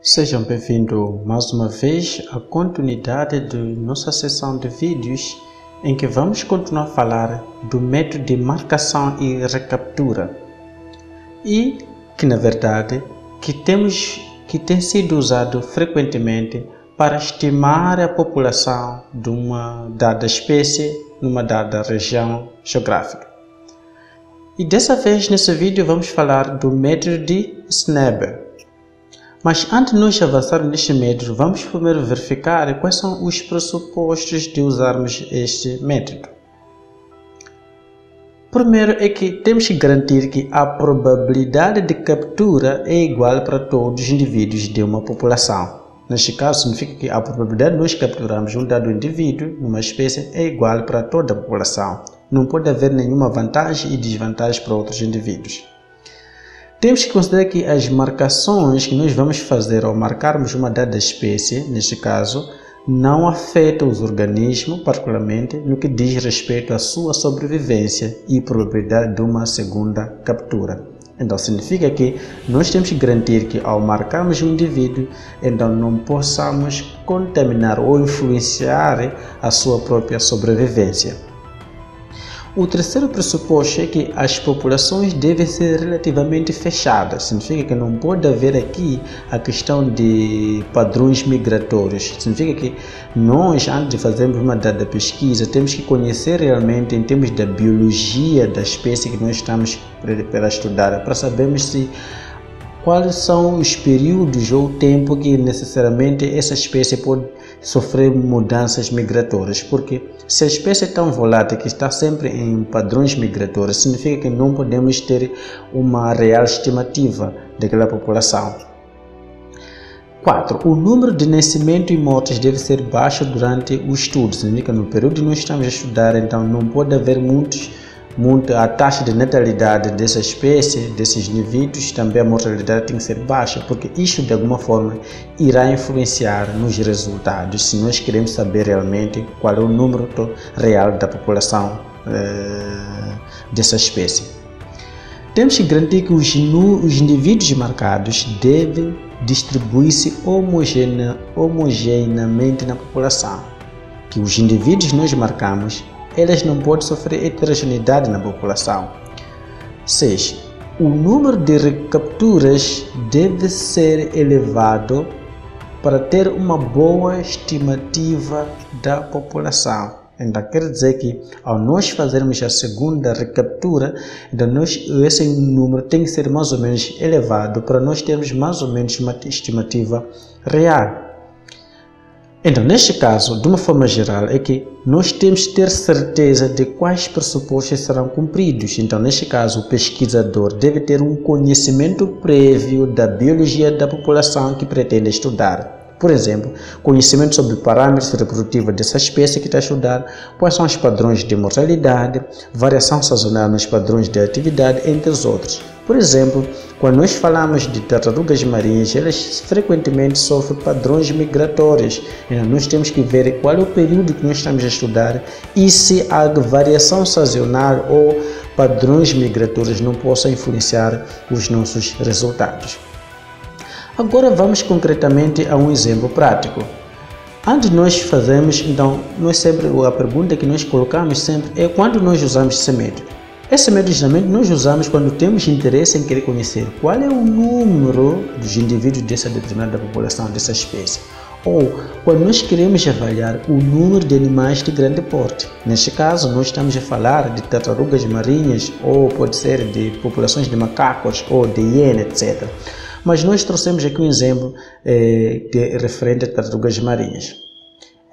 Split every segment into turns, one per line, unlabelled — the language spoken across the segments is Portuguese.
Sejam bem-vindos mais uma vez à continuidade de nossa sessão de vídeos em que vamos continuar a falar do método de marcação e recaptura e que na verdade que tem sido usado frequentemente para estimar a população de uma dada espécie numa dada região geográfica. E dessa vez nesse vídeo vamos falar do método de Snaber. Mas antes de nós avançarmos neste método, vamos primeiro verificar quais são os pressupostos de usarmos este método. Primeiro é que temos que garantir que a probabilidade de captura é igual para todos os indivíduos de uma população. Neste caso, significa que a probabilidade de nós capturarmos um dado indivíduo numa espécie é igual para toda a população. Não pode haver nenhuma vantagem e desvantagem para outros indivíduos. Temos que considerar que as marcações que nós vamos fazer ao marcarmos uma dada espécie, neste caso, não afetam os organismos, particularmente no que diz respeito à sua sobrevivência e probabilidade de uma segunda captura. Então, significa que nós temos que garantir que ao marcarmos um indivíduo, então não possamos contaminar ou influenciar a sua própria sobrevivência. O terceiro pressuposto é que as populações devem ser relativamente fechadas. Significa que não pode haver aqui a questão de padrões migratórios. Significa que nós, antes de fazermos uma dada pesquisa, temos que conhecer realmente em termos da biologia da espécie que nós estamos para estudar, para sabermos quais são os períodos ou o tempo que necessariamente essa espécie pode sofrer mudanças migratórias, porque se a espécie é tão volátil que está sempre em padrões migratórios, significa que não podemos ter uma real estimativa daquela população. 4. O número de nascimento e mortes deve ser baixo durante o estudo, significa que no período que nós estamos a estudar, então não pode haver a taxa de natalidade dessa espécie, desses indivíduos, também a mortalidade tem que ser baixa, porque isto de alguma forma irá influenciar nos resultados, se nós queremos saber realmente qual é o número real da população dessa espécie. Temos que garantir que os indivíduos marcados devem distribuir-se homogeneamente na população, que os indivíduos que nós marcamos elas não podem sofrer heterogeneidade na população. 6. O número de recapturas deve ser elevado para ter uma boa estimativa da população. Então, quer dizer que ao nós fazermos a segunda recaptura, então esse número tem que ser mais ou menos elevado para nós termos mais ou menos uma estimativa real. Então, neste caso, de uma forma geral, é que nós temos que ter certeza de quais pressupostos serão cumpridos. Então, neste caso, o pesquisador deve ter um conhecimento prévio da biologia da população que pretende estudar. Por exemplo, conhecimento sobre parâmetros reprodutivos dessa espécie que está a estudar, quais são os padrões de mortalidade, variação sazonal nos padrões de atividade, entre os outros. Por exemplo, quando nós falamos de tartarugas marinhas, elas frequentemente sofrem padrões migratórios. Então, nós temos que ver qual é o período que nós estamos a estudar e se a variação sazonal ou padrões migratórios não possam influenciar os nossos resultados. Agora vamos concretamente a um exemplo prático. Antes de nós fazermos, então, a pergunta que nós colocamos sempre é quando nós usamos esse método. Esse método geralmente nós usamos quando temos interesse em querer conhecer qual é o número dos indivíduos dessa determinada população, dessa espécie. Ou quando nós queremos avaliar o número de animais de grande porte. Neste caso, nós estamos a falar de tartarugas marinhas, ou pode ser de populações de macacos, ou de hiena, etc. Mas nós trouxemos aqui um exemplo referente a tartarugas marinhas.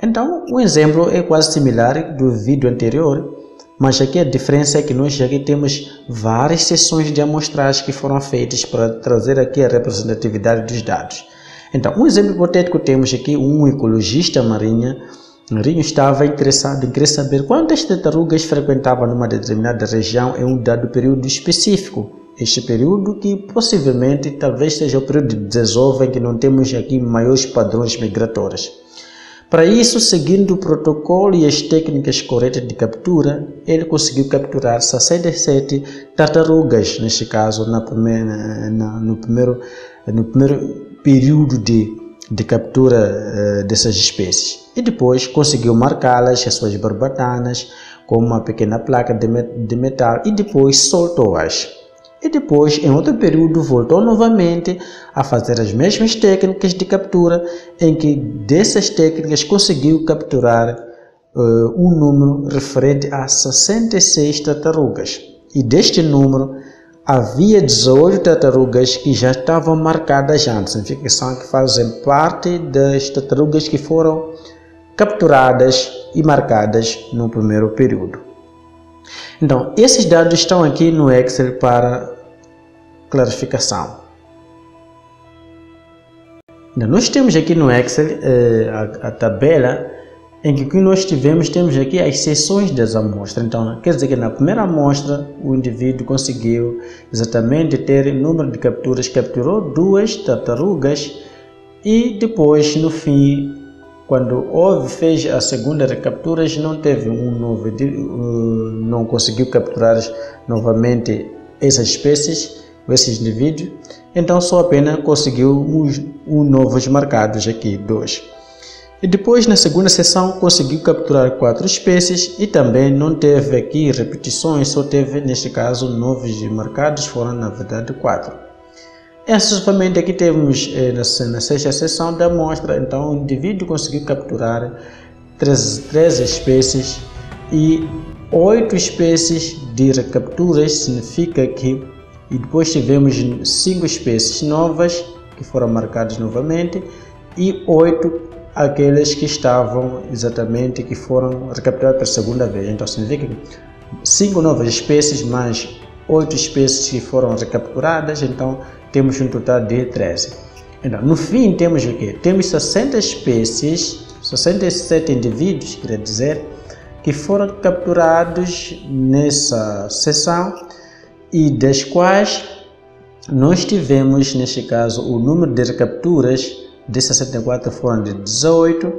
Então, o exemplo é quase similar do vídeo anterior, mas aqui a diferença é que nós aqui temos várias sessões de amostragem que foram feitas para trazer aqui a representatividade dos dados. Então, um exemplo hipotético temos aqui um ecologista marinho estava interessado em querer saber quantas tartarugas frequentavam numa determinada região em um dado período específico. Este período que possivelmente talvez seja o período de desova em que não temos aqui maiores padrões migratórios. Para isso, seguindo o protocolo e as técnicas corretas de captura, ele conseguiu capturar 67 tartarugas, neste caso no primeiro período de captura dessas espécies. E depois conseguiu marcá-las, as suas barbatanas, com uma pequena placa de metal, e depois soltou-as. E depois, em outro período, voltou novamente a fazer as mesmas técnicas de captura, em que dessas técnicas conseguiu capturar um número referente a 66 tartarugas. E deste número, havia 18 tartarugas que já estavam marcadas antes, significa que fazem parte das tartarugas que foram capturadas e marcadas no primeiro período. Então, esses dados estão aqui no Excel para clarificação. Então, nós temos aqui no Excel a tabela em que nós temos aqui as seções das amostras. Então, quer dizer que na primeira amostra o indivíduo conseguiu exatamente ter o número de capturas, capturou 2 tartarugas, e depois no fim, quando fez a segunda recaptura, não teve não conseguiu capturar novamente essas espécies, esses indivíduos, então só apenas conseguiu novos marcados aqui, 2. E depois na segunda sessão conseguiu capturar 4 espécies e também não teve aqui repetições, só teve neste caso novos marcados, foram na verdade 4. Somente aqui temos na sexta sessão da amostra, então o indivíduo conseguiu capturar 13 espécies e 8 espécies de recapturas, significa que e depois tivemos 5 espécies novas que foram marcadas novamente e 8 aqueles que estavam exatamente, que foram recapturados pela segunda vez. Então significa que 5 novas espécies mais 8 espécies que foram recapturadas, então temos um total de 13. Então no fim temos o que? Temos 60 espécies, 67 indivíduos, quer dizer, que foram capturados nessa sessão e das quais nós tivemos, neste caso, o número de recapturas de 64 foram de 18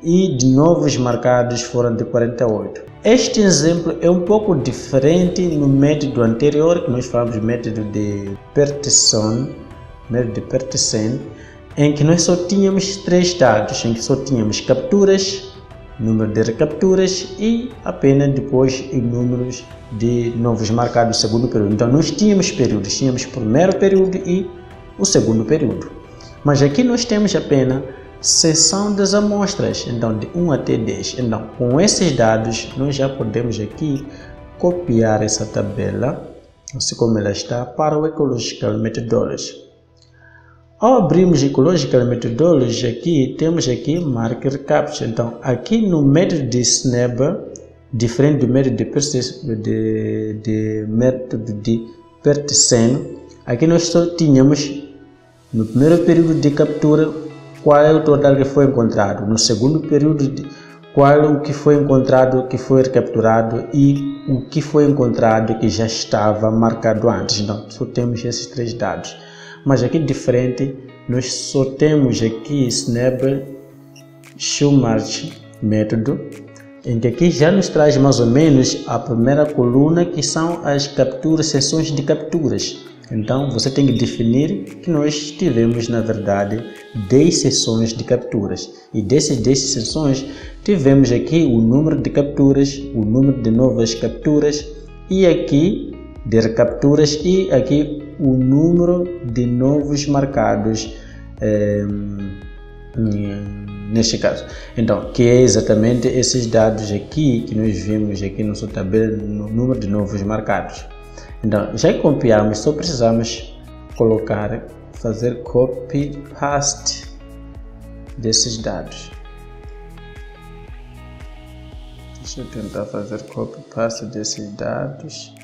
e de novos marcados foram de 48. Este exemplo é um pouco diferente no método anterior, que nós falamos de método de Peterson, em que nós só tínhamos 3 dados, em que só tínhamos capturas, número de recapturas e apenas depois os números de novos marcados do segundo período. Então nós tínhamos períodos, tínhamos o primeiro período e o segundo período. Mas aqui nós temos apenas seção das amostras, então de 1 até 10. Então com esses dados nós já podemos aqui copiar essa tabela, assim como ela está, para o Ecological Methodology. Ao abrirmos Ecological Methodology, aqui temos aqui Marker Capture. Então aqui no método de SNAP, diferente do método de Peterson, aqui nós só tínhamos no primeiro período de captura qual é o total que foi encontrado, no segundo período qual é o que foi encontrado, que foi recapturado e o que foi encontrado que já estava marcado antes. Então só temos esses 3 dados. Mas aqui diferente, nós só temos aqui Snable Schumacher método, em que aqui já nos traz mais ou menos a primeira coluna, que são as capturas, sessões de capturas. Então você tem que definir que nós tivemos na verdade 10 sessões de capturas, e dessas 10 sessões tivemos aqui o número de capturas, o número de novas capturas e aqui de recapturas e aqui o número de novos marcados neste caso. Então, que é exatamente esses dados aqui que nós vimos aqui no sua tabela, no número de novos marcados. Então, já que copiamos, só precisamos fazer copy paste desses dados. Deixa eu tentar fazer copy paste desses dados.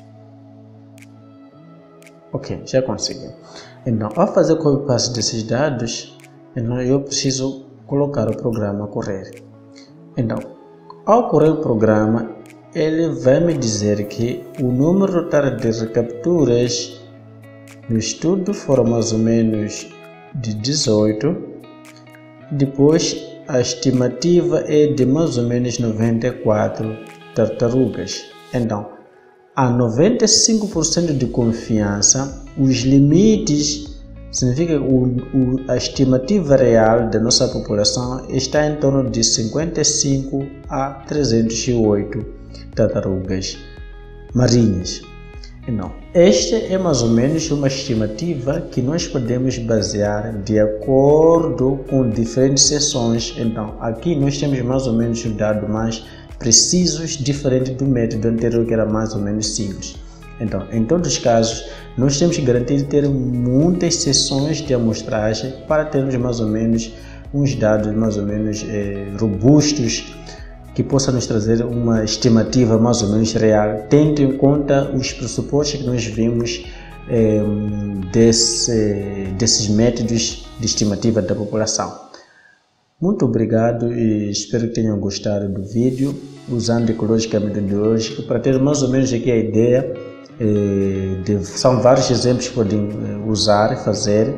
Ok, já consegui. Então, ao fazer copy paste desses dados, então eu preciso colocar o programa a correr. Então, ao correr o programa, ele vai me dizer que o número total de recapturas no estudo foram mais ou menos de 18. Depois, a estimativa é de mais ou menos 94 tartarugas. Então, a 95% de confiança, os limites significa que a estimativa real da nossa população está em torno de 55 a 308 tartarugas marinhas. Então, esta é mais ou menos uma estimativa que nós podemos basear de acordo com diferentes seções. Então, aqui nós temos mais ou menos um dado mais precisos, diferente do método anterior que era mais ou menos simples. Então, em todos os casos, nós temos que garantir ter muitas sessões de amostragem para termos mais ou menos uns dados mais ou menos robustos que possa nos trazer uma estimativa mais ou menos real, tendo em conta os pressupostos que nós vimos desses métodos de estimativa da população. Muito obrigado e espero que tenham gostado do vídeo usando ecológica metodológica para ter mais ou menos aqui a ideia. São vários exemplos que podem usar e fazer,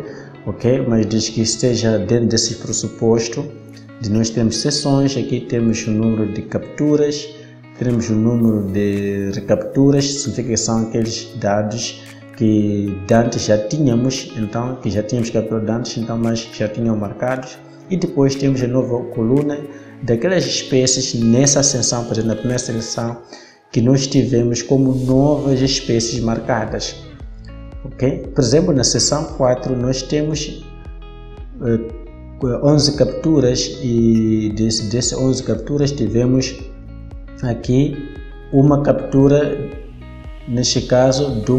ok? Mas desde que esteja dentro desse pressuposto de nós temos sessões, aqui temos o número de capturas, temos o número de recapturas, significa que são aqueles dados que antes já tínhamos, então que já tínhamos capturado antes, então mas já tinham marcados, e depois temos a nova coluna daquelas espécies nessa seção, por exemplo, na primeira seleção que nós tivemos como novas espécies marcadas, ok? Por exemplo, na seção 4 nós temos 11 capturas e dessas 11 capturas tivemos aqui uma captura, neste caso, de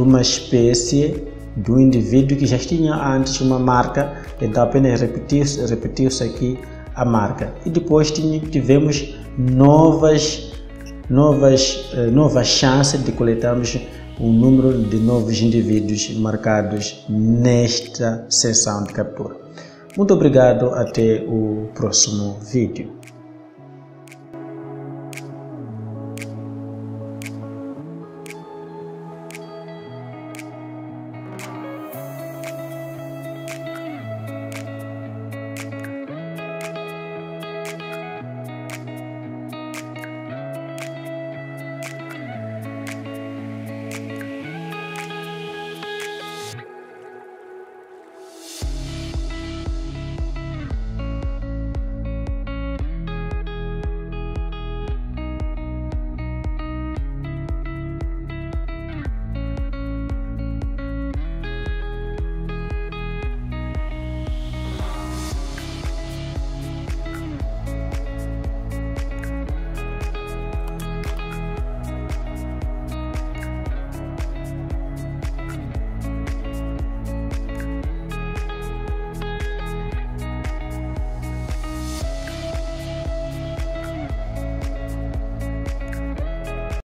uma espécie, de um indivíduo que já tinha antes uma marca, então apenas repetiu-se aqui a marca. E depois tivemos novas chances de coletarmos um número de novos indivíduos marcados nesta sessão de captura. Muito obrigado, até o próximo vídeo.